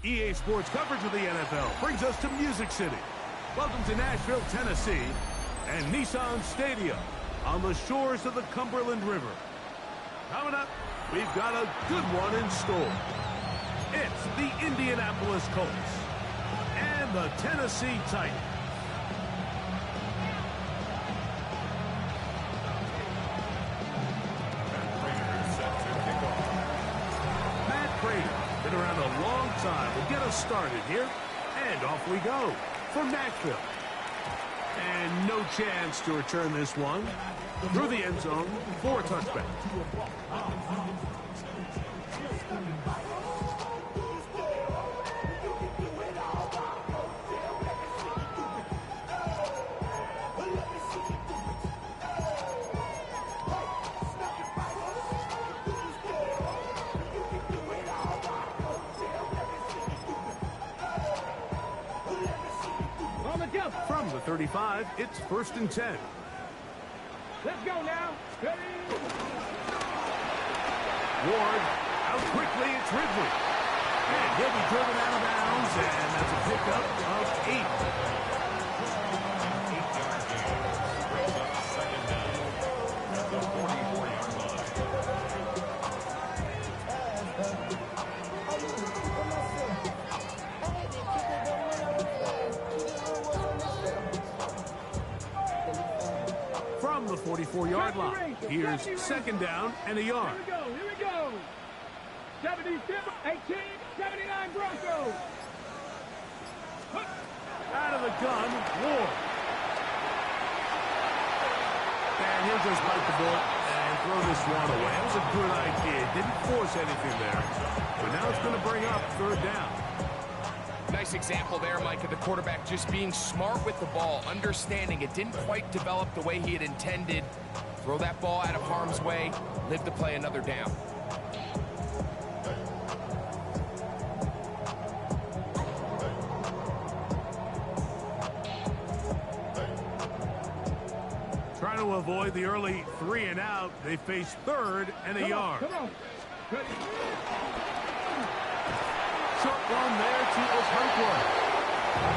EA Sports coverage of the NFL brings us to Music City. Welcome to Nashville, Tennessee, and Nissan Stadium on the shores of the Cumberland River. Coming up, we've got a good one in store. It's the Indianapolis Colts and the Tennessee Titans. Been around a long time. We'll get us started here. And off we go from Nashville. And no chance to return this one through the end zone for a touchback. From the 35, it's 1st and 10. Let's go now. Ready? Ward, out quickly, it's Ridley. And he'll be driven out of bounds, and that's a pickup of 8. From the 44-yard line, here's 2nd down and a yard. Here we go. 77, 18, 79 Broncos. Out of the gun, Ward. And he'll just bite the bullet and throw this one away. That was a good idea. Didn't force anything there. But now it's going to bring up 3rd down. Nice example there, Mike, of the quarterback just being smart with the ball, understanding it didn't quite develop the way he had intended. Throw that ball out of harm's way, live to play another down. Trying to avoid the early 3 and out, they face 3rd and a yard. Come on. Ready. Short one there to Okonkwo.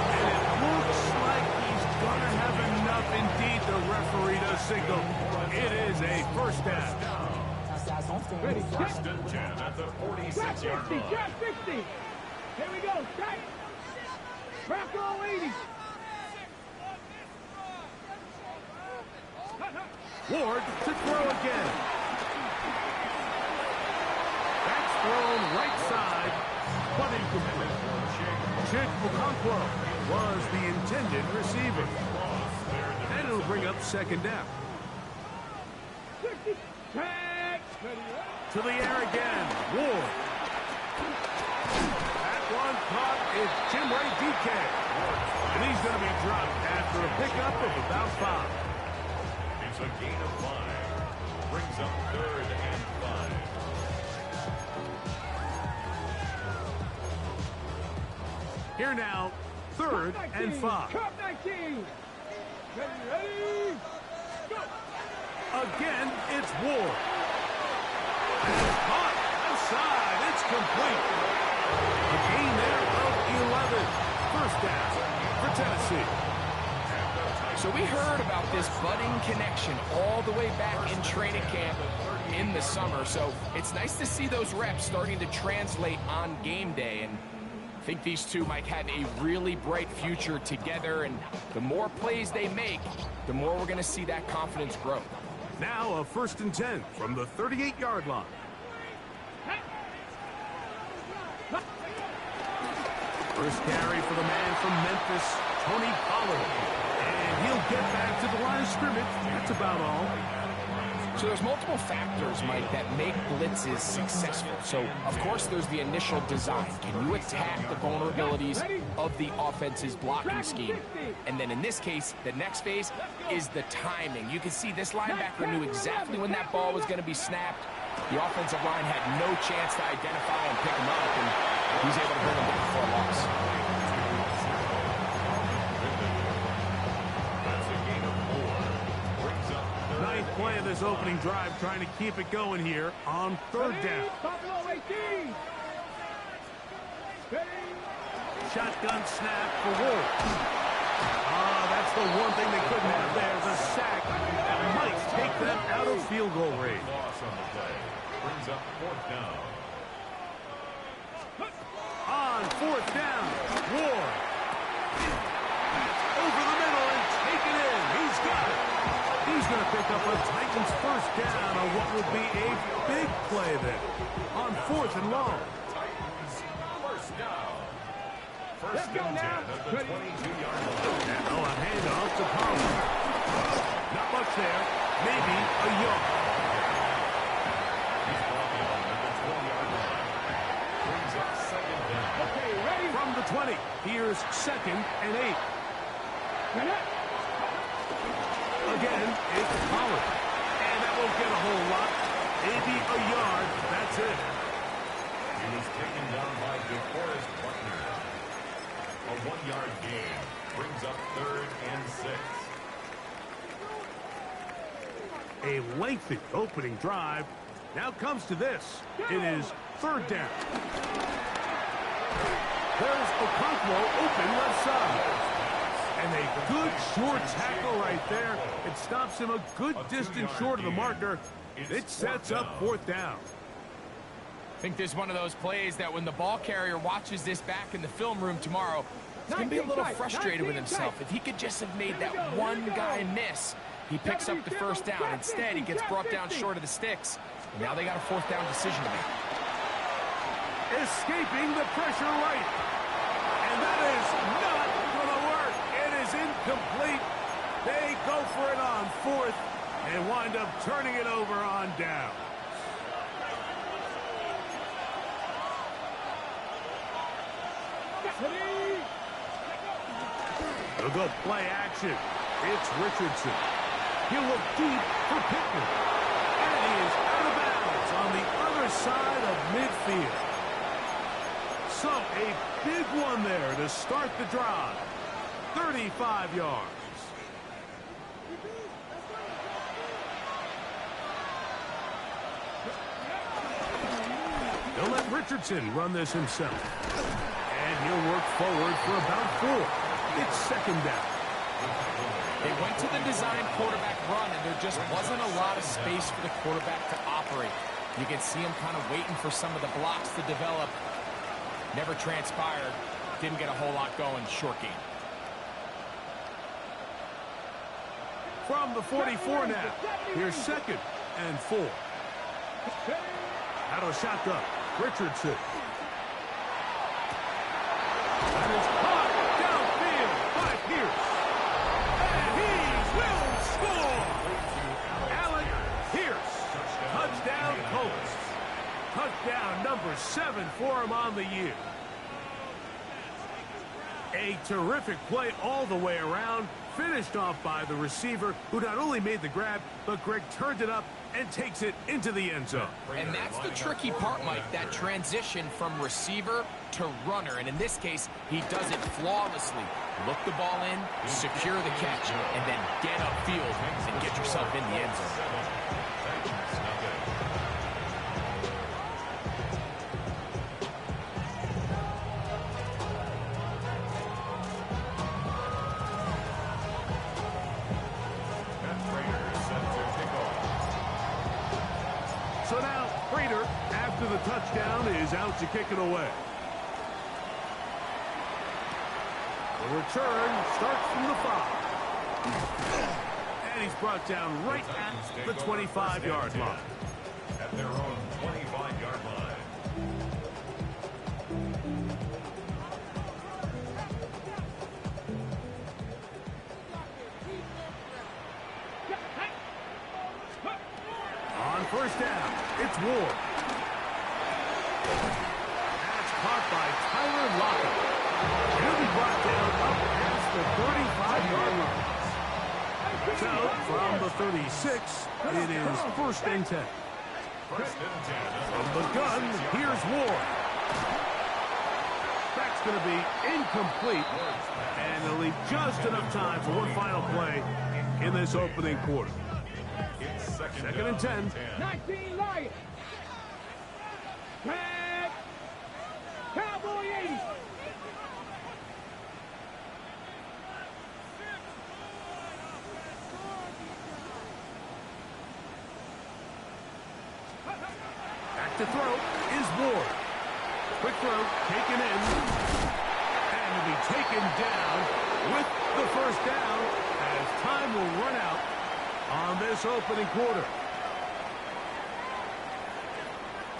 And it looks like he's going to have enough indeed, the referee to signal. It is a 1st down. Ready. 1st and 10 at the 46-yard line. Just 60. Here we go. Tight. Bronco 80. Ward to throw again. That's thrown right side, but incomplete. Chig Okonkwo was the intended receiver. And it'll bring up 2nd down. To the air again, Ward. That one caught is Chimere Dike. And he's going to be dropped after a pickup of about 5. It's a gain of 5. Brings up 3rd and 5. Here now, 3rd and 5. Cup 19. Ready. Go. Again, it's Ward. And it's caught outside. It's complete. A gain there of 11. 1st down for Tennessee. So we heard about this budding connection all the way back in training camp in the summer. So it's nice to see those reps starting to translate on game day. And I think these two might have a really bright future together. And the more plays they make, the more we're going to see that confidence grow. Now a 1st and 10 from the 38-yard line. First carry for the man from Memphis, Tony Pollard. And he'll get back to the line of scrimmage. That's about all. So there's multiple factors, Mike, that make blitzes successful. So, of course, there's the initial design. Can you attack the vulnerabilities of the offense's blocking scheme? And then in this case, the next phase is the timing. You can see this linebacker knew exactly when that ball was going to be snapped. The offensive line had no chance to identify and pick him up, and he's able to bring him down for a loss. Ninth play of this opening drive, trying to keep it going here on 3rd down. Buffalo 18. Ready. shotgun snap for Ward. That's the one thing they couldn't have there, the sack. That might take them out of field goal range. Loss on the play. Brings up fourth down. On fourth down, Ward. Over the middle and take it in. He's got it. He's going to pick up a Titans first down on what will be a big play there. On fourth and long. Titans first down. First Let's go and 10 now. at the 22-yard line. And a handoff to Pollard. Not much there. Maybe a yard. He's brought down at the 20-yard line. Brings up second down. Okay, ready? From the 20, here's second and 8. Again, it's Pollard. And that won't get a whole lot. Maybe a yard. That's it. He was taken down by DeForest Buckner. A 1-yard gain. Brings up third and 6. A lengthy opening drive. Now comes to this. It is third down. There's Okonkwo open left side. And a good short tackle right there. It stops him a good distance short of the marker. It sets up fourth down. I think there's one of those plays that when the ball carrier watches this back in the film room tomorrow, he's going to be a little frustrated with himself. If he could just have made that one guy miss, he picks up the first down. Instead, he gets brought down short of the sticks. And now they got a fourth down decision to make. Escaping the pressure right. And that is not going to work. It is incomplete. They go for it on fourth and wind up turning it over on down. They'll go play action. It's Richardson. He'll look deep for Pittman. And he is out of bounds on the other side of midfield. So a big one there to start the drive. 35 yards. They'll let Richardson run this himself. And he'll work forward for about 4. It's second down. They went to the design quarterback run, and there just wasn't a lot of space for the quarterback to operate. You can see him kind of waiting for some of the blocks to develop. Never transpired. Didn't get a whole lot going. Short game. From the 44 now. Here's second and 4. Out of shotgun. Richardson. That is caught downfield by Pierce. And he will score. Alec Pierce. Touchdown Colts. Touchdown number 7 for him on the year. A terrific play all the way around. Finished off by the receiver, who not only made the grab, but Greg turned it up and takes it into the end zone. And that's the tricky part, Mike, that transition from receiver to runner. And in this case, he does it flawlessly. Look the ball in, secure the catch, and then get upfield and get yourself in the end zone. So now, Prater, after the touchdown, is out to kick it away. The return starts from the 5. And he's brought down right at the 25-yard line. At their own 25-yard line. On first down, it's Ward. That's caught by Tyler Lockett. He'll be brought down up past the 35-yard line. So, from the 36, it is first and 10. First and 10. From the gun, here's Ward. That's going to be incomplete. And they'll leave just enough time for one final play in this opening quarter. Second and 10. 19 Lions. Tag. Cowboy 80. Back to throw is Ward. Quick throw, taken in. And to be taken down with the first down as time will run out on this opening quarter.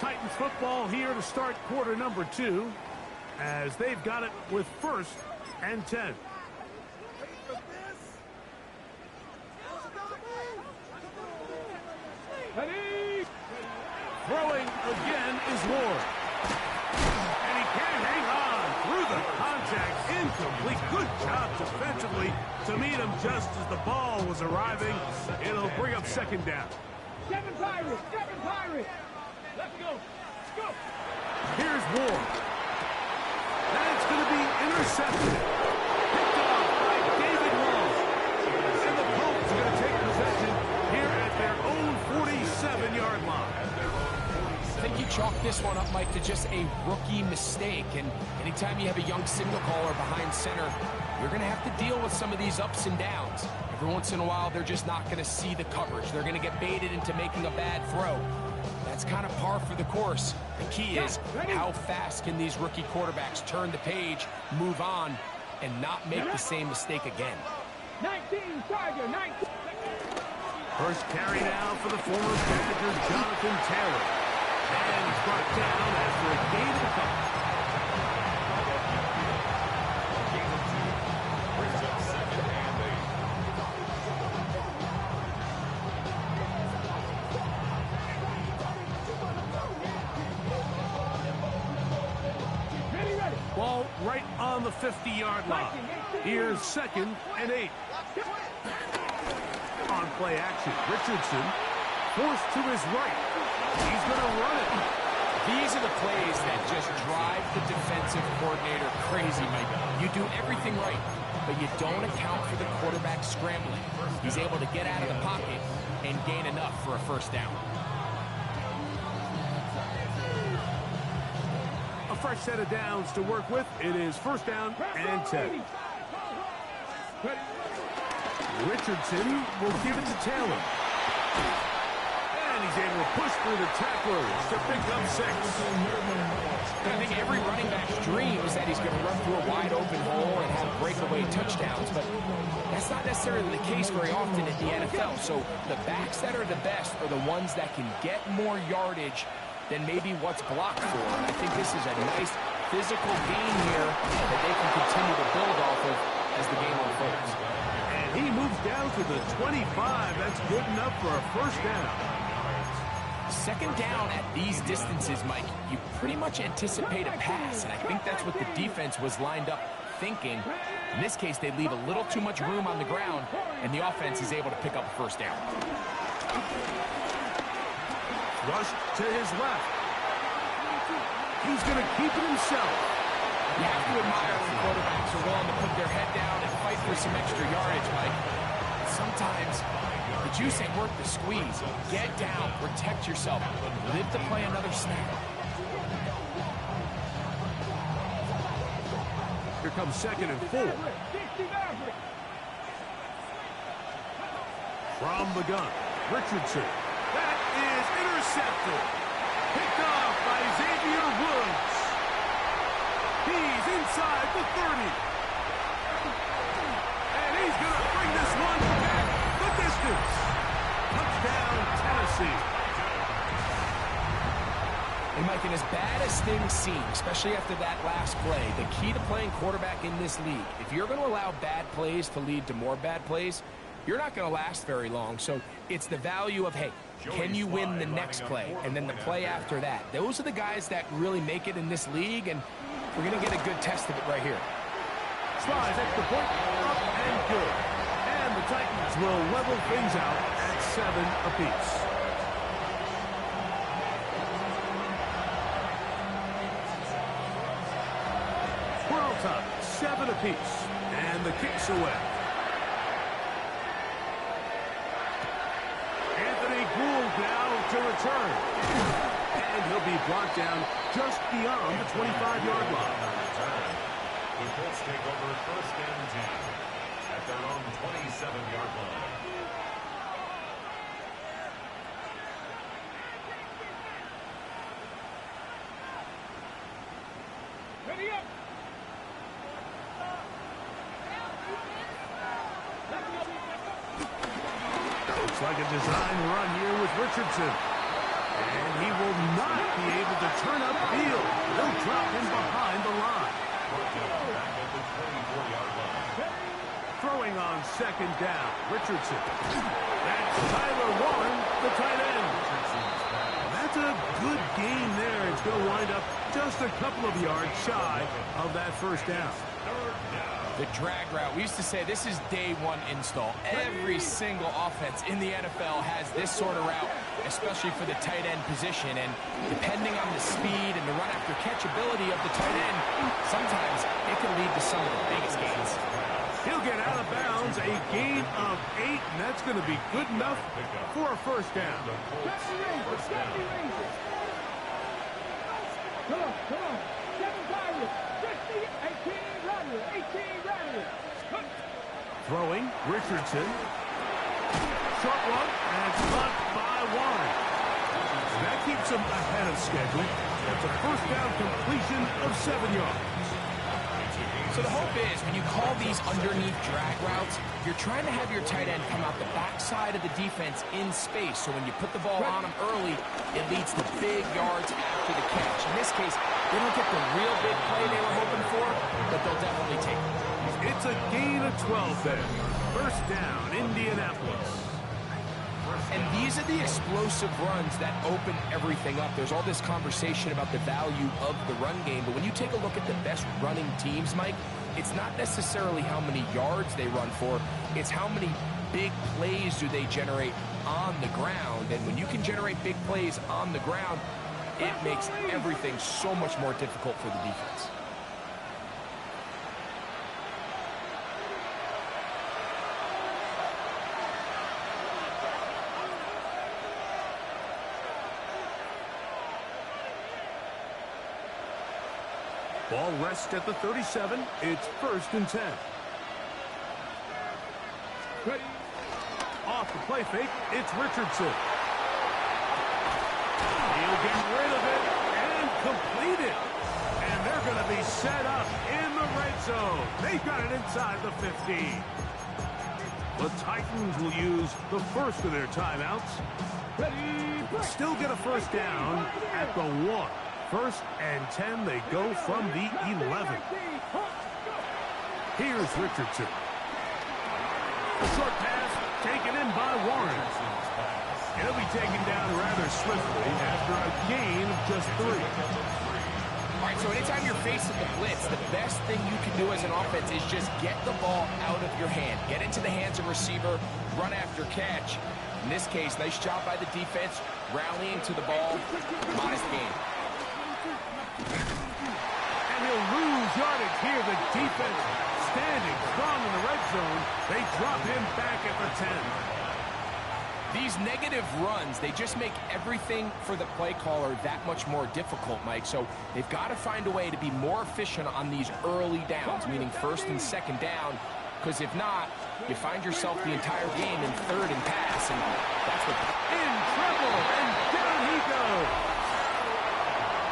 Titans football here to start quarter number 2 as they've got it with 1st and 10. Ready? Throwing again is Ward. And he can't hang on through the contact. Incomplete. Good job defensively to meet him just as the ball was arriving. It'll bring up 2nd down. 7 Pirates! 7 Pirates! Let's go! Let's go! Here's Ward. And it's going to be intercepted. Picked off by David Long. And the Colts are going to take possession here at their own 47-yard line. I think you chalk this one up, Mike, to just a rookie mistake. And anytime you have a young signal caller behind center, you're going to have to deal with some of these ups and downs. Every once in a while, they're just not going to see the coverage. They're going to get baited into making a bad throw. That's kind of par for the course. The key is how fast can these rookie quarterbacks turn the page, move on, and not make the same mistake again. 19 Tiger, 19. First carry now for the former Packer, Jonathan Taylor. And he's brought down after a gain of a couple. Brings up 2nd and 8. Ready, ready. Ball right on the 50-yard line. Here's 2nd and 8. On play action, Richardson forced to his right. He's going to run it. These are the plays that just drive the defensive coordinator crazy, Mike. You do everything right, but you don't account for the quarterback scrambling. He's able to get out of the pocket and gain enough for a 1st down. A fresh set of downs to work with. It is 1st down and 10. Richardson will give it to Taylor. And he's able to push through the tacklers to pick up 6. I think every running back's dream is that he's going to run through a wide open hole and have breakaway touchdowns, but that's not necessarily the case very often in the NFL. So the backs that are the best are the ones that can get more yardage than maybe what's blocked for. And I think this is a nice physical gain here that they can continue to build off of as the game unfolds. And he moves down to the 25. That's good enough for a 1st down. 2nd down at these distances, Mike, you pretty much anticipate a pass, and I think that's what the defense was lined up thinking. In this case, they leave a little too much room on the ground, and the offense is able to pick up a 1st down. Rush to his left. He's going to keep it himself. You have to admire when quarterbacks are willing to put their head down and fight for some extra yardage, Mike. Sometimes the juice ain't worth the squeeze. Get down, protect yourself, live to play another snap. Here comes 2nd and 4. From the gun, Richardson. That is intercepted. Picked off by Xavier Woods. He's inside the 30. And he's going to bring this one back the distance. Touchdown, Tennessee. And Mike, and as bad as things seem, especially after that last play, the key to playing quarterback in this league, if you're going to allow bad plays to lead to more bad plays, you're not going to last very long. So it's the value of, hey, can you win the next play? And then the play after that. Those are the guys that really make it in this league, and we're going to get a good test of it right here. Slides at the point, up and good. And the Titans will level things out at 7 apiece. We're all tied, 7 apiece. And the kick's away. Anthony Gould now to return. And he'll be brought down just beyond the 25-yard line. The Colts take over 1st and 10 at their own 27-yard line. Looks like a design run here with Richardson. And he will not be able to turn upfield. He'll drop in behind the line. Throwing on second down, Richardson. That's Tyler Warren, the tight end. That's a good gain there. It's going to wind up just a couple of yards shy of that first down. The drag route. We used to say this is day one install. Every single offense in the NFL has this sort of route, especially for the tight end position. And depending on the speed and the run after catch ability of the tight end, sometimes it can lead to some of the biggest gains. He'll get out of bounds, a gain of 8, and that's going to be good enough for a first down. Come on. 7 Pirates. 50, 18 Radius. 18 Radius. Throwing, Richardson. Short one, and caught by Warren. That keeps him ahead of schedule. That's a first down completion of 7 yards. So the hope is, when you call these underneath drag routes, you're trying to have your tight end come out the backside of the defense in space. So when you put the ball on him early, it leads to big yards after the catch. In this case, they don't get the real big play they were hoping for, but they'll definitely take it. It's a gain of 12 there. First down, Indianapolis. And these are the explosive runs that open everything up. There's all this conversation about the value of the run game, but when you take a look at the best running teams, Mike, it's not necessarily how many yards they run for, it's how many big plays do they generate on the ground. And when you can generate big plays on the ground, it makes everything so much more difficult for the defense. Ball rests at the 37. It's 1st and 10. Ready. Off the play fake, it's Richardson. He'll get rid of it and complete it. And they're going to be set up in the red zone. They've got it inside the 15. The Titans will use the first of their timeouts. Ready. Still get a first down at the 1. 1st and 10, they go from the 11. Here's Richardson. A short pass taken in by Warren. He'll be taken down rather swiftly after a gain of just 3. All right, so anytime you're facing the blitz, the best thing you can do as an offense is just get the ball out of your hand. Get into the hands of receiver, run after catch. In this case, nice job by the defense, rallying to the ball. Modest gain. And he'll lose yardage here. The defense standing strong in the red zone. They drop him back at the 10. These negative runs, they just make everything for the play caller that much more difficult, Mike. So they've got to find a way to be more efficient on these early downs, meaning 1st and 2nd down. Because if not, you find yourself the entire game in 3rd and pass. And that's what... In trouble, and down he goes.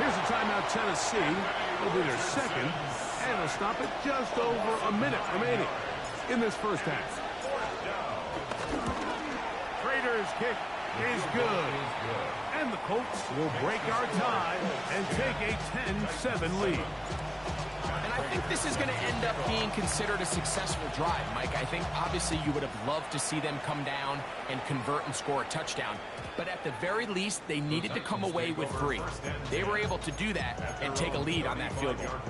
Here's a timeout, Tennessee. It'll be their 2nd, and they'll stop it just over a minute remaining in this first half. Raiders' kick is good. And the Colts will break our tie and take a 10-7 lead. And I think this is going to end up being considered a successful drive, Mike. I think obviously you would have loved to see them come down and convert and score a touchdown. But at the very least, they needed to come away with 3. They were able to do that and take a lead on that field goal.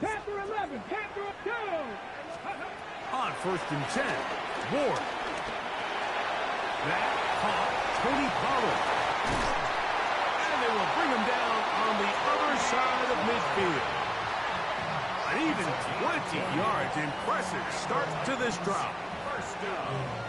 Panther 11. Panther 2. On 1st and 10, Ward. That caught Tony Pollard. And they will bring him down on the other side of midfield. An even 20 yards. Impressive start to this drive.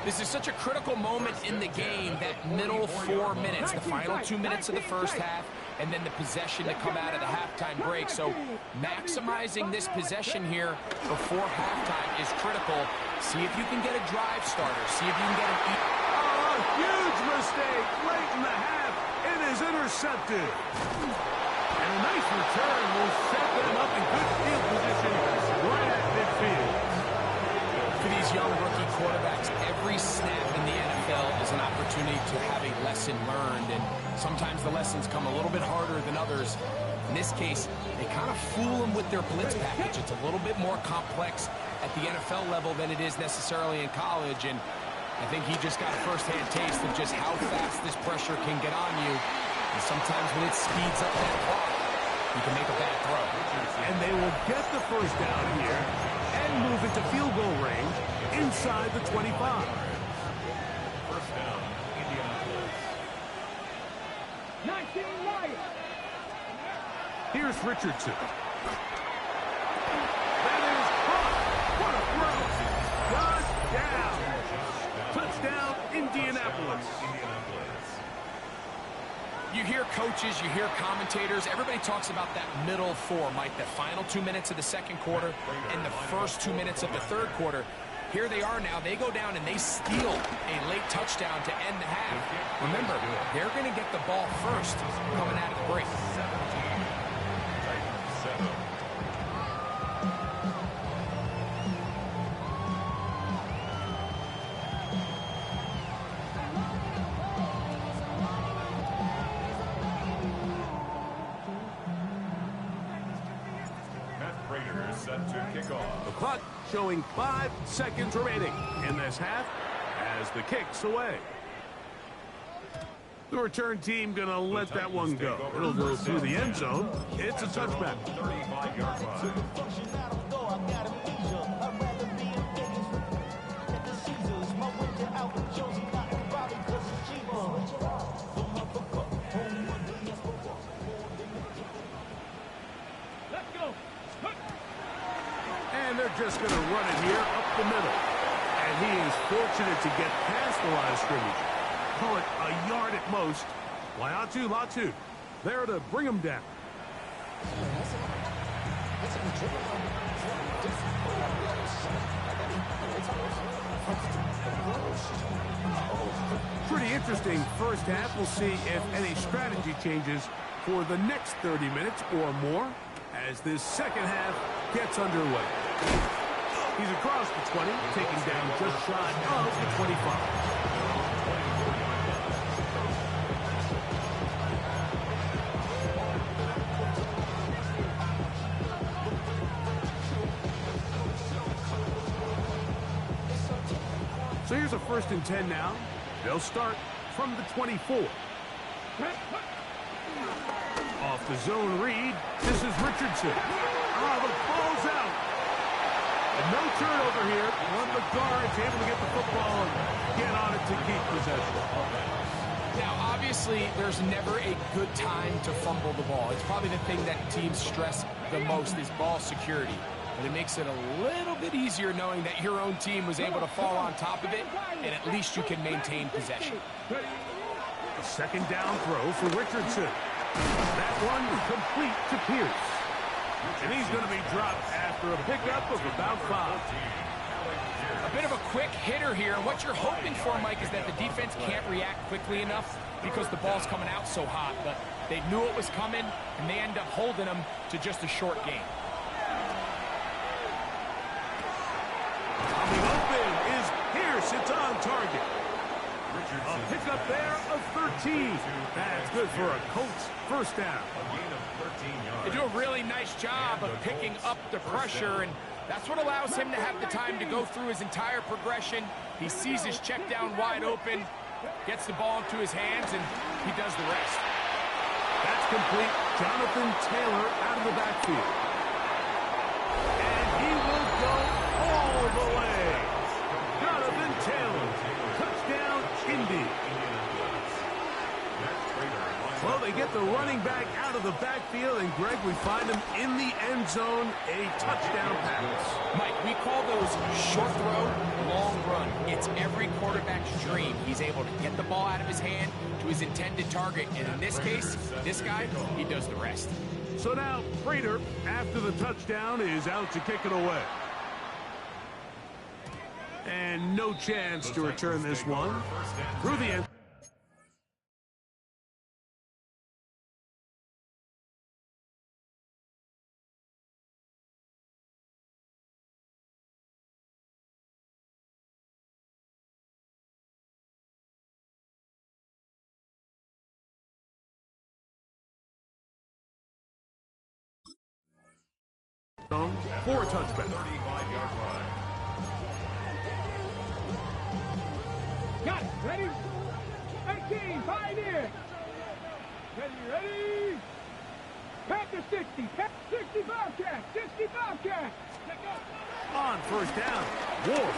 This is such a critical moment in the game, that middle 4 minutes, the final 2 minutes of the first half. and then the possession to come out of the halftime break. So maximizing this possession here before halftime is critical. See if you can get a drive starter. See if you can get an... Oh, a huge mistake late in the half. It is intercepted. And a nice return will set them up in good field position right at midfield. For these young rookie quarterbacks, every snap in the NFL is an opportunity to have a lesson learned, and sometimes the lessons come a little bit harder than others. In this case, they kind of fool them with their blitz package. It's a little bit more complex at the NFL level than it is necessarily in college, and I think he just got a first-hand taste of just how fast this pressure can get on you. And sometimes when it speeds up that clock, you can make a bad throw. And they will get the first down here and move into field goal range inside the 25. First down, Indianapolis. 19 Lions. Here's Richardson. That is caught. What a throw. Touchdown. Touchdown, Indianapolis. You hear coaches, you hear commentators, everybody talks about that middle four, Mike, the final 2 minutes of the second quarter and the first 2 minutes of the third quarter. Here they are now. They go down and they steal a late touchdown to end the half. Remember, they're going to get the ball first coming out of the break. Set to kick off. The clock showing 5 seconds remaining in this half as the kick's away. The return team gonna let that one go. It'll go through the end zone. It's a touchback. 35-yard line. And they're just going to run it here up the middle. And he is fortunate to get past the line of scrimmage. Call it a yard at most. Latu there to bring him down. Pretty interesting first half. We'll see if any strategy changes for the next 30 minutes or more as this second half gets underway. He's across the 20, taking down just shy of the 25. So here's a 1st and 10 now. They'll start from the 24. Off the zone read, this is Richardson. Oh, the ball's out. And no turnover here. One of the guards able to get the football and get on it to keep possession. Now, obviously, there's never a good time to fumble the ball. It's probably the thing that teams stress the most is ball security. But it makes it a little bit easier knowing that your own team was able to fall on top of it, and at least you can maintain possession. A second down throw for Richardson. That one complete to Pierce. And he's going to be dropped after a pickup of about 5. A bit of a quick hitter here. What you're hoping for, Mike, is that the defense can't react quickly enough because the ball's coming out so hot. But they knew it was coming, and they end up holding them to just a short gain. Coming open is Pierce. It's on target. A pickup there of 13. That's good for a Colts first down. They do a really nice job of picking up the pressure, and that's what allows him to have the time to go through his entire progression. He sees his check down wide open, gets the ball into his hands, and he does the rest. That's complete. Jonathan Taylor out of the backfield. And he will go all the way. Jonathan Taylor. Touchdown, Indy. Well, they get the running back out of the backfield, and Greg, we find him in the end zone, a touchdown pass. Mike, we call those short throw, long run. It's every quarterback's dream. He's able to get the ball out of his hand to his intended target. And in this case, this guy, he does the rest. So now, Prater, after the touchdown, is out to kick it away. And no chance to return this one through the end. For a touchback. 35-yard line. Got it. Ready? 18, 5 in. Ready? Panther 60, 60 Bobcat, 60 Bobcat. On first down, Ward.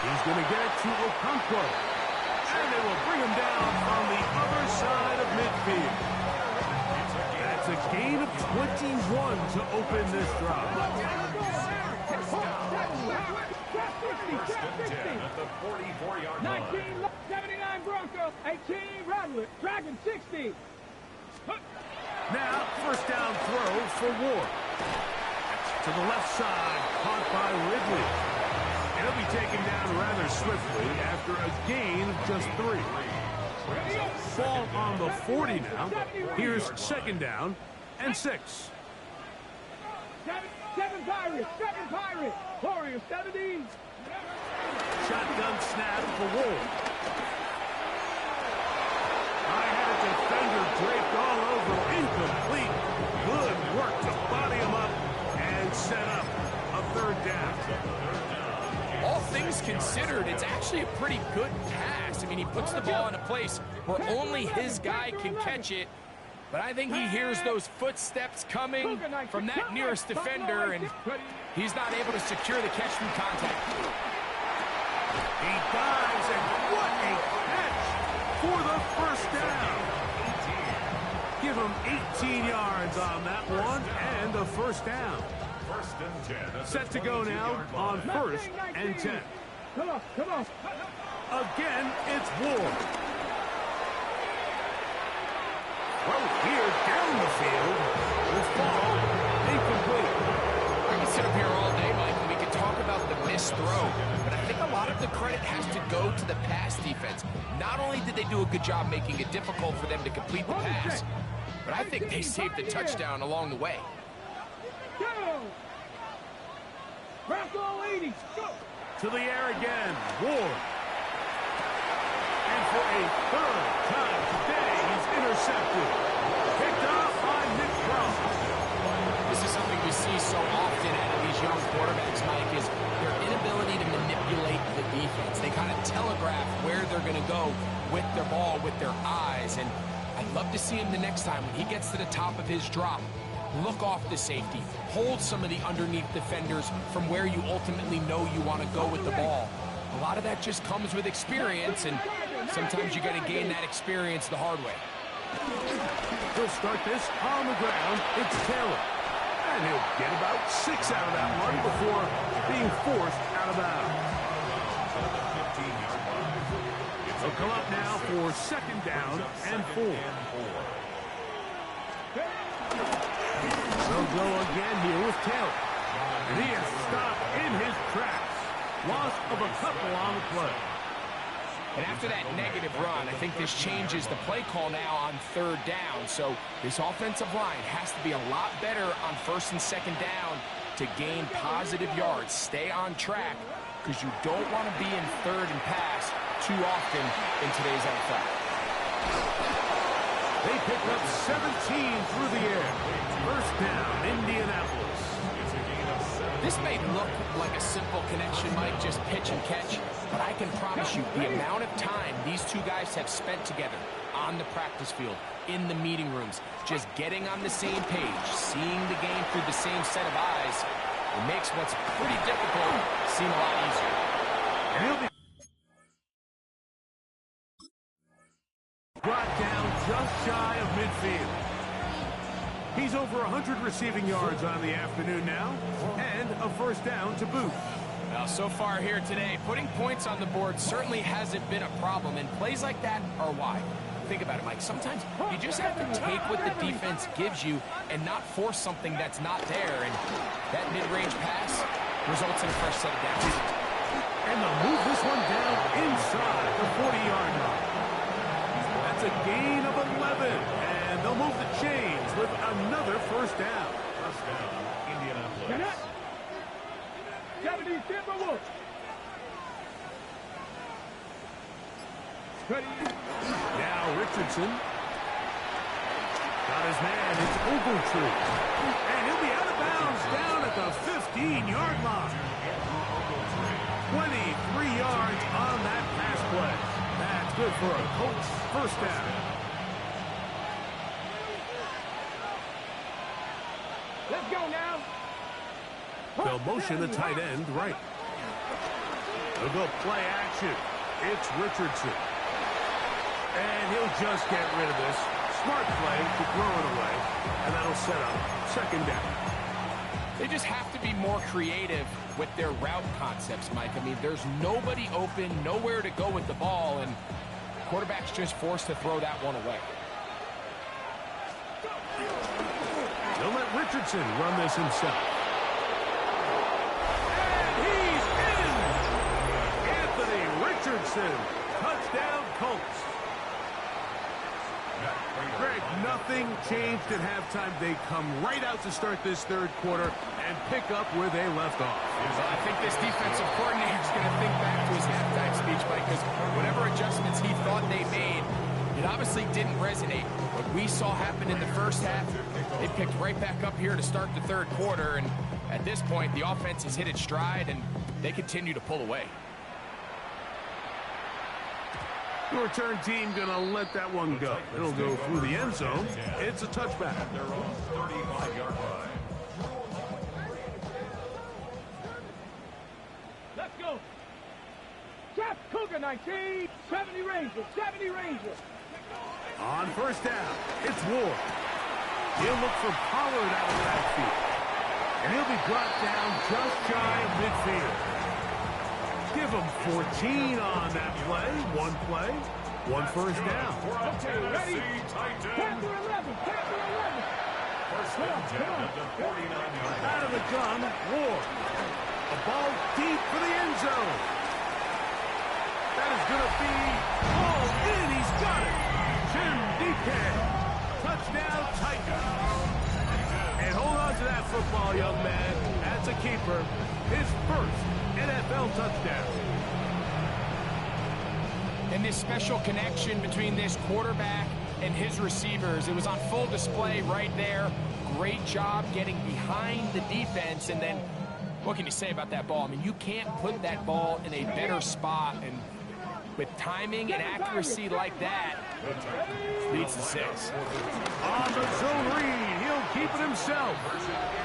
He's going to get it to Okonkwo. And they will bring him down on the other side of midfield. That's a gain of 21 to open this drive. First and 10 at the 44-yard line. 1979 Broncos, 18 Rattler, Dragon 60. Now, first down throw for Ward. To the left side, caught by Ridley. And he'll be taken down rather swiftly after a gain of just 3. Ball on the 40 now. Here's second down and 6. Seven Pirates, Warriors 70. Shotgun snap for Ward. I had a defender draped all over, incomplete. Good work to body him up and set up a third down. All things considered, it's actually a pretty good pass. I mean, he puts the ball in a place where only his guy can catch it. But I think he hears those footsteps coming from that nearest defender, and he's not able to secure the catch from contact. He dives, and what a catch for the first down. Give him 18 yards on that one, and the first down. First and 10. Set to go now on first and 10. Come on. Again, it's Ward. Well, here down the field will fall incomplete. I can sit up here all day, Mike, and we can talk about the missed throw, but I think a lot of the credit has to go to the pass defense. Not only did they do a good job making it difficult for them to complete the pass, but I think they saved the touchdown along the way. Go! Bronco 80, go! To the air again, Ward. And for a third time today, he's intercepted. Picked off by Nick Cross. This is something we see so often out of these young quarterbacks, Mike, is their inability to manipulate the defense. They kind of telegraph where they're going to go with their ball, with their eyes, and I'd love to see him the next time when he gets to the top of his drop. Look off the safety. Hold some of the underneath defenders from where you ultimately know you want to go with the ball. A lot of that just comes with experience, and sometimes you got to gain that experience the hard way. He'll start this on the ground. It's Taylor. And he'll get about 6 out of that one before being forced out of bounds. He'll come up now for second down and 4. They'll go again here with Taylor. And he is stopped in his tracks. Loss of a couple on the play. And after that negative run, I think this changes the play call now on third down. So this offensive line has to be a lot better on first and second down to gain positive yards. Stay on track, because you don't want to be in third and pass too often in today's NFL. They pick up 17 through the air. First down, Indianapolis. This may look like a simple connection, Mike, just pitch and catch, but I can promise you the amount of time these two guys have spent together on the practice field, in the meeting rooms, just getting on the same page, seeing the game through the same set of eyes, it makes what's pretty difficult seem a lot easier. And he'll be brought down just shy of midfield. He's over 100 receiving yards on the afternoon now, and a first down to boot. Well, so far here today, putting points on the board certainly hasn't been a problem, and plays like that are why. Think about it, Mike. Sometimes you just have to take what the defense gives you and not force something that's not there, and that mid-range pass results in a fresh set of downs. And they'll move this one down inside the 40-yard line. That's a gain of 11, and they'll move the chains with another first down. First down, Indianapolis. 70 Timberwolves. Now Richardson. Got his man. It's Ogletree. And he'll be out of bounds down at the 15-yard line. 23 yards on that pass play. That's good for a Colts first down. Let's go now. They'll motion the tight end right. They'll go play action. It's Richardson. And he'll just get rid of this. Smart play to throw it away. And that'll set up second down. They just have to be more creative with their route concepts, Mike. I mean, there's nobody open, nowhere to go with the ball, and quarterback's just forced to throw that one away. They'll let Richardson run this himself. And he's in! Anthony Richardson. Touchdown, Colts. Greg, nothing changed at halftime. They come right out to start this third quarter and pick up where they left off. I think this defensive coordinator is going to think back to his halftime speech, Mike, because whatever adjustments he thought they made, it obviously didn't resonate. What we saw happen in the first half, they picked right back up here to start the third quarter, and at this point, the offense has hit its stride, and they continue to pull away. The return team going to let that one go. It'll go through the end zone. It's a touchback. Their own 35-yard line. Let's go. Jeff Cougar 19. 70 Rangers. 70 Rangers. On first down, it's Ward. He'll look for Pollard out of the backfield. And he'll be brought down just shy of midfield. Give him 14 on that play. One play, one first down. Okay, ready? Capture 11. Capture 11. First and 10 at the 49-yard line. Out of the gun, Ward. A ball deep for the end zone. That is going to be all in. He's got it. Jim Dike. Touchdown, Titans. And hold on to that football, young man. That's a keeper. His first NFL touchdown. And this special connection between this quarterback and his receivers, it was on full display right there. Great job getting behind the defense, and then what can you say about that ball? I mean, you can't put that ball in a better spot, and with timing and accuracy like that, leads to 6. On the zone read, he'll keep it himself.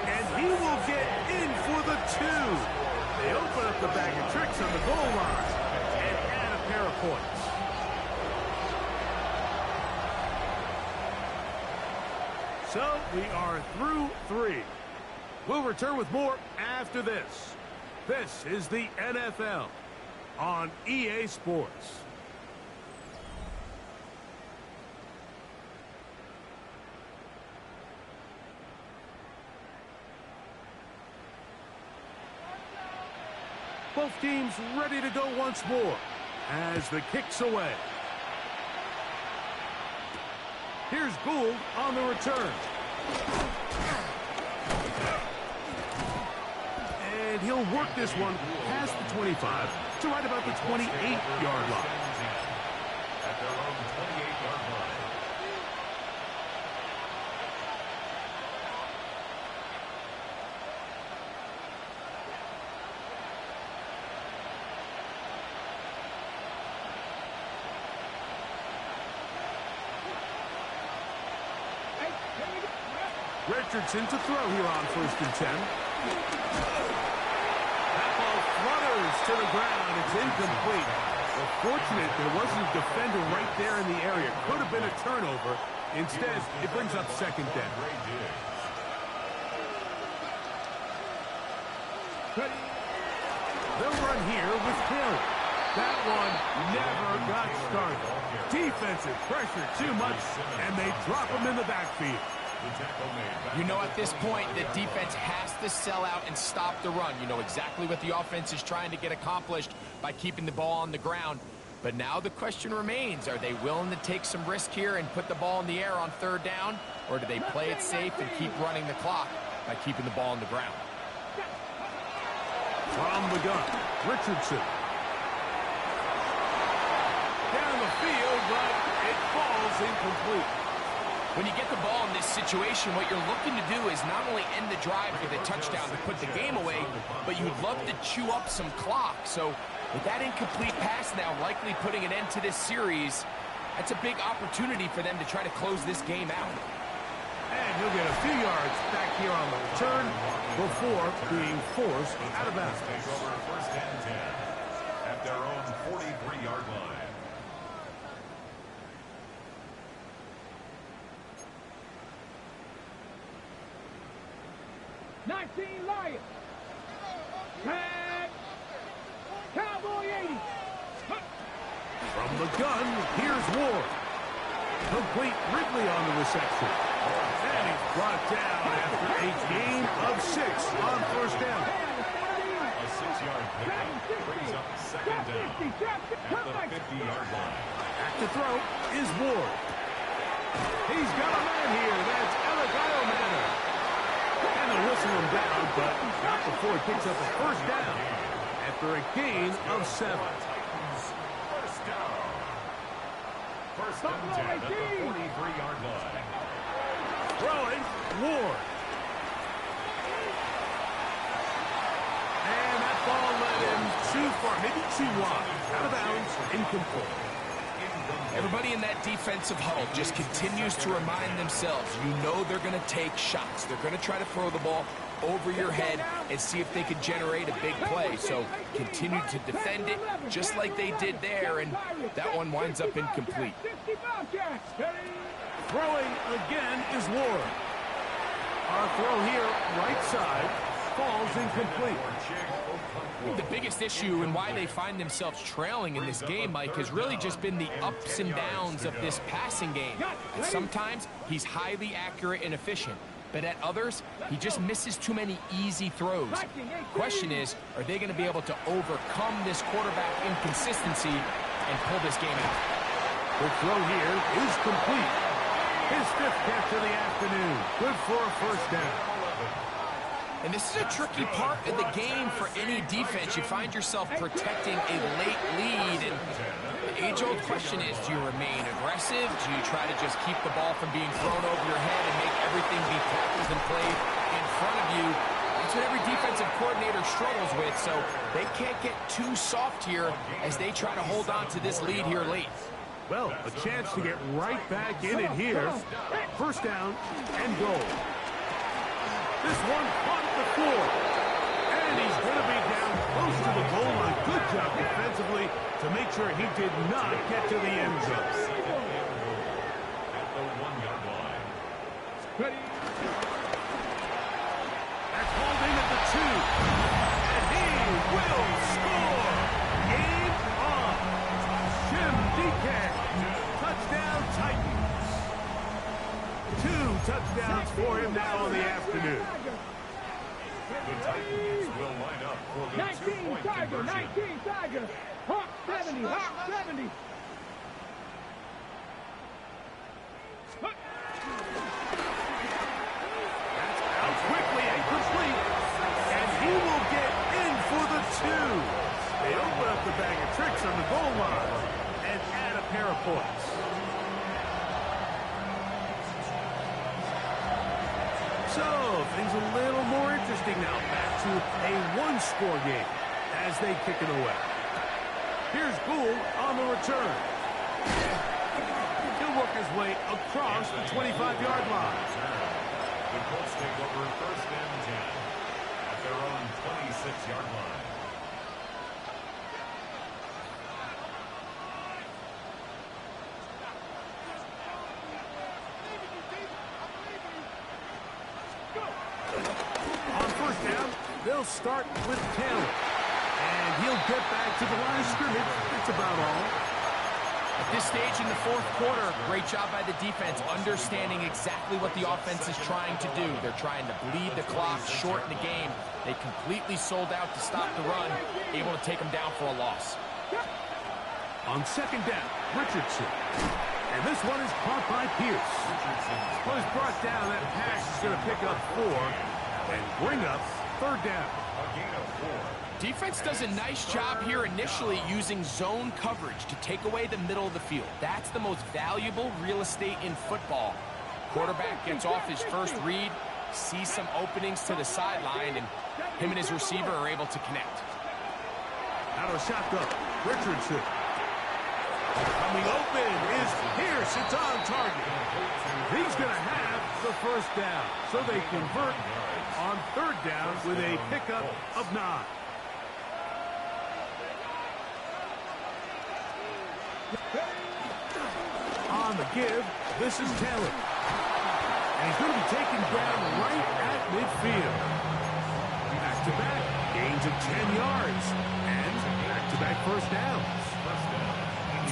And he will get in for the 2. They open up the bag of tricks on the goal line and add a pair of points. So we are through 3. We'll return with more after this. This is the NFL on EA Sports. Both teams ready to go once more as the kick's away. Here's Gould on the return. And he'll work this one past the 25 to right about the 28-yard line. At their own 28-yard line. Richardson to throw here on first and 10. That ball flutters to the ground. It's incomplete. Well, fortunate there wasn't a defender right there in the area. Could have been a turnover. Instead, it brings up second down. They'll run here with Taylor. That one never got started. Defensive pressure too much, and they drop him in the backfield. You know, at this point, the defense has to sell out and stop the run. You know exactly what the offense is trying to get accomplished by keeping the ball on the ground. But now the question remains, are they willing to take some risk here and put the ball in the air on third down? Or do they play it safe and keep running the clock by keeping the ball on the ground? From the gun, Richardson. Down the field, but it falls incomplete. When you get the ball in this situation, what you're looking to do is not only end the drive with a touchdown to put the game away, but you'd love to chew up some clock. So with that incomplete pass now likely putting an end to this series, that's a big opportunity for them to try to close this game out. And he'll get a few yards back here on the return before being forced out of bounds. Take over first and 10 at their own 43-yard line. Lions. Tag. Cowboy 80. From the gun, here's Ward. Complete Ridley on the reception. And he's brought down after a gain of 6 on first down. A 6-yard pickup brings up second down at the 50-yard line. Back to throw is Ward. He's got a man here. That's Alec Manor. And they'll whistle him down, but not before he picks up a first down after a gain of 7. First down. First and 10 at the 43-yard line. Throwing, Ward. And that ball led him too far, maybe too wide. Out of bounds, incomplete. Everybody in that defensive huddle just continues to remind themselves, you know they're going to take shots. They're going to try to throw the ball over your head and see if they can generate a big play. So continue to defend it just like they did there, and that one winds up incomplete. Throwing again is Ward. Our throw here, right side, falls incomplete. The biggest issue and why they find themselves trailing in this game, Mike, has really just been the ups and downs of this passing game. And sometimes he's highly accurate and efficient, but at others, he just misses too many easy throws. Question is, are they going to be able to overcome this quarterback inconsistency and pull this game out? The throw here is complete. His 5th catch of the afternoon. Good for a first down. And this is a tricky part of the game for any defense. You find yourself protecting a late lead, and the age-old question is, do you remain aggressive? Do you try to just keep the ball from being thrown over your head and make everything be tackled and played in front of you? That's what every defensive coordinator struggles with, so they can't get too soft here as they try to hold on to this lead here late. Well, a chance to get right back in it here. First down and goal. This one caught the floor. And he's going to be down close to the goal line. Good job defensively to make sure he did not get to the end zone. At the 1-yard line. That's hauled in at the 2. And he will score. Game on. Jim Dike. Touchdown Titans. 2 touchdowns for him now in the afternoon. The Titans will line up for the 2-point conversion. 19 Tiger. Hawk 70. Hawk 70. That's out quickly and complete. And he will get in for the 2. They open up the bag of tricks on the goal line and add a pair of points. So, things a little more interesting now. Back to a 1-score game as they kick it away. Here's Gould on the return. He'll work his way across the 25-yard line. The Colts take over first and 10 at their own 26-yard line. On first down, they'll start with Taylor. And he'll get back to the line of scrimmage. That's about all. At this stage in the fourth quarter, great job by the defense, understanding exactly what the offense is trying to do. They're trying to bleed the clock, shorten the game. They completely sold out to stop the run, able to take them down for a loss. On second down, Richardson. And this one is caught by Pierce. Well, he's brought down. That pass is going to pick up 4 and bring up third down. A gain of 4. Defense does a nice job here initially using zone coverage to take away the middle of the field. That's the most valuable real estate in football. Quarterback gets off his first read, sees some openings to the sideline, and him and his receiver are able to connect. Out of shotgun, Richardson. Coming open is Pierce. It's on target. He's going to have the first down. So they convert on third down with a pickup of 9. On the give, this is Taylor. And he's going to be taken down right at midfield. Back-to-back, gains of 10 yards. And back-to-back first downs.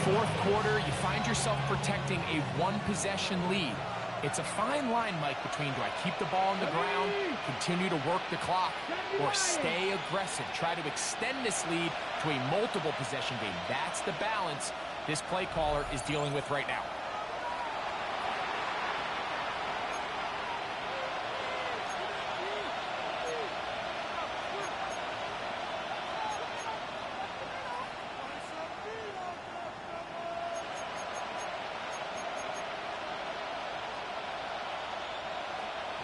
Fourth quarter, you find yourself protecting a one-possession lead. It's a fine line, Mike, between do I keep the ball on the ground, continue to work the clock, or stay aggressive, try to extend this lead to a multiple possession game. That's the balance this play caller is dealing with right now.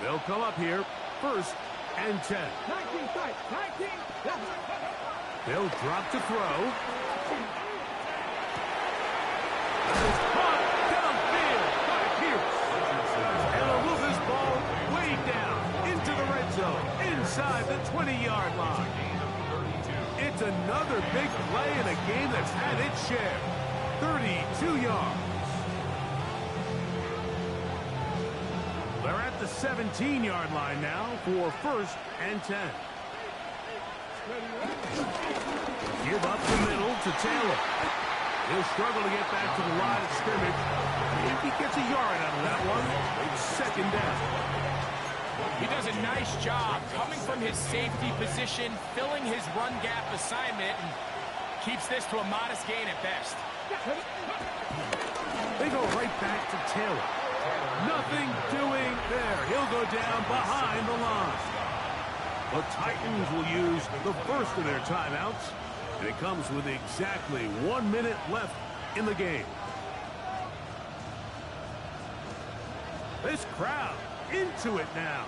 They'll come up here, first and 10. 19 strikes, 19. They'll drop to throw. It's caught downfield by Pierce. And he'll move this ball way down into the red zone, inside the 20-yard line. It's another big play in a game that's had its share. 32 yards. They're at the 17-yard line now for first and 10. Give up the middle to Taylor. He'll struggle to get back to the line of scrimmage. If he gets a yard out of that one, it's second down. He does a nice job coming from his safety position, filling his run gap assignment, and keeps this to a modest gain at best. They go right back to Taylor. Nothing doing there. He'll go down behind the line. The Titans will use the first of their timeouts, and it comes with exactly 1 minute left in the game. This crowd into it now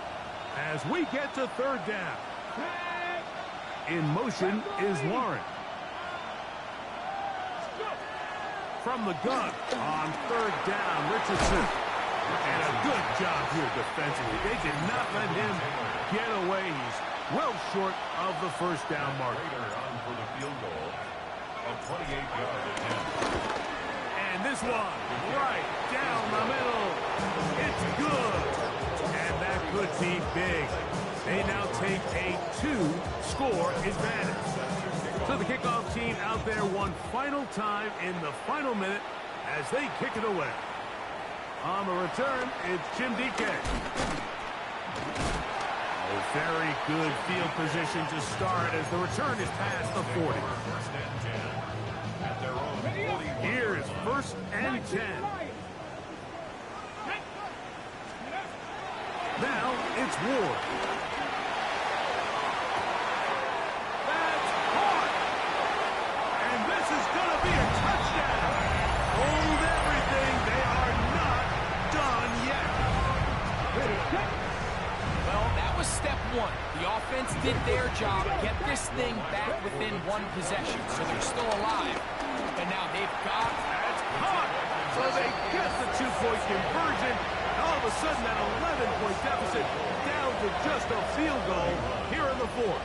as we get to third down. In motion is Warren. From the gun on third down, Richardson. And a good job here defensively. They did not let him get away. He's well short of the first down mark. On for the field goal, a 28-yard attempt. And this one, right down the middle. It's good. And that could be big. They now take a 2-score advantage. So the kickoff team out there one final time in the final minute as they kick it away. On the return, it's Jim DK. A very good field position to start as the return is past the 40. First and 10 at their own 41. Here's first and 10. Now it's Ward. That's caught. And this is going to be a touchdown. Hold everything. They are not done yet. Well, that was step one. The offense did their job, get this thing back within one possession, so they're still alive. And now they've got... That's caught. So they get the 2-point conversion. And all of a sudden, that 11-point deficit down to just a field goal here in the fourth.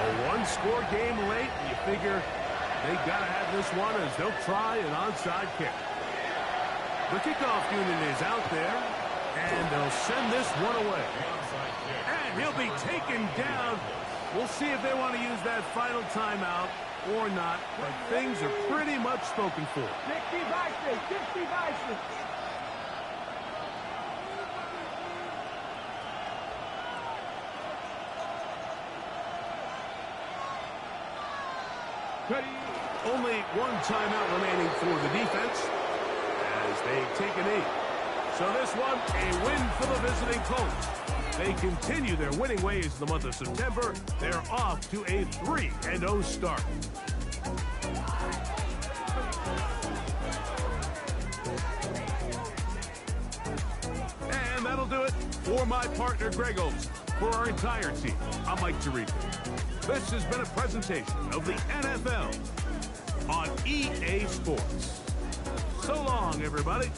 A one-score game late, and you figure they got to have this one as they'll try an onside kick. The kickoff unit is out there, and they'll send this one away. And he'll be taken down. We'll see if they want to use that final timeout or not, but things are pretty much spoken for. 60 Vikings, 60 Vikings. Only one timeout remaining for the defense as they take a knee. So this one, a win for the visiting Colts. They continue their winning ways in the month of September. They're off to a 3-0 start. And that'll do it for my partner, Greg Olson. For our entire team, I'm Mike Tirico. This has been a presentation of the NFL on EA Sports. So long, everybody.